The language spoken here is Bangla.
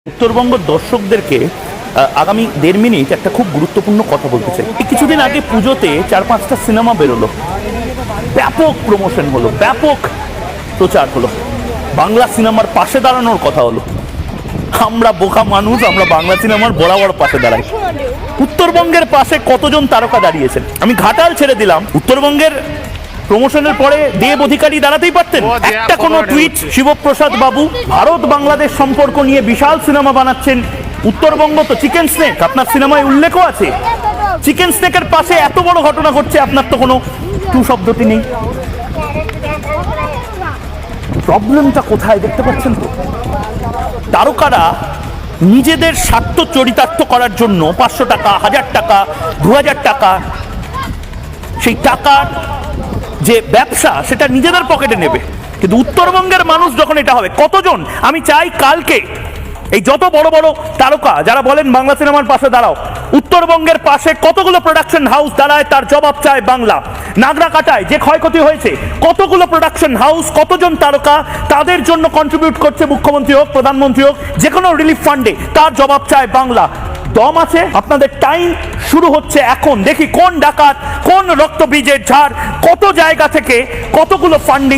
উত্তরবঙ্গ দর্শকদেরকে আগামী 1.5 মিনিট একটা খুব গুরুত্বপূর্ণ কথা বলতে চাই। কিছুদিন আগে পুজোতে 4-5টা সিনেমা বেরোলো, ব্যাপক প্রমোশন হলো, ব্যাপক প্রচার হলো, বাংলা সিনেমার পাশে দাঁড়ানোর কথা হলো। আমরা বোকা মানুষ, আমরা বাংলা সিনেমার বরাবর পাশে দাঁড়াই। উত্তরবঙ্গের পাশে কতজন তারকা দাঁড়িয়েছেন? আমি ঘাটাল ছেড়ে দিলাম, উত্তরবঙ্গের প্রমোশনের পরে দেব অধিকারী দাঁড়াতেই পারতেন। একটা কোনো টুইট শিবপ্রসাদ বাবু ভারত বাংলাদেশ সম্পর্ক নিয়ে বিশাল সিনেমা বানাচ্ছেন, উত্তরবঙ্গ তো চিকেন স্নেক, আপনার সিনেমায় উল্লেখও আছে। চিকেন স্নেকের পাশে এত বড় ঘটনা ঘটছে, আপনার তো কোনো টু শব্দটি নেই। প্রবলেমটা কোথায় দেখতে পাচ্ছেন তো? তারকারা নিজেদের স্বার্থ চরিতার্থ করার জন্য 500 টাকা, 1000 টাকা, 2000 টাকা, সেই টাকার যে ব্যবসা সেটা নিজেদের পকেটে নেবে। কিন্তু উত্তরবঙ্গের মানুষ যখন এটা হবে, কতজন, আমি চাই কালকে এই যত বড় বড় তারকা যারা বলেন বাংলা সিনেমার পাশে দাঁড়াও, উত্তরবঙ্গের পাশে কতগুলো প্রোডাকশন হাউস দাঁড়ায় তার জবাব চায় বাংলা। নাগরাকাটায় যে ক্ষয়ক্ষতি হয়েছে, কতগুলো প্রোডাকশন হাউস, কতজন তারকা তাদের জন্য কন্ট্রিবিউট করছে, মুখ্যমন্ত্রী হোক, প্রধানমন্ত্রী হোক, যে কোনো রিলিফ ফান্ডে, তার জবাব চায় বাংলা। দম আছে, আপনাদের টাইম শুরু হচ্ছে এখন। দেখি কোন ডাকাত, কোন রক্তবীজের ঝাড়, কত জায়গা থেকে কতগুলো ফান্ডিং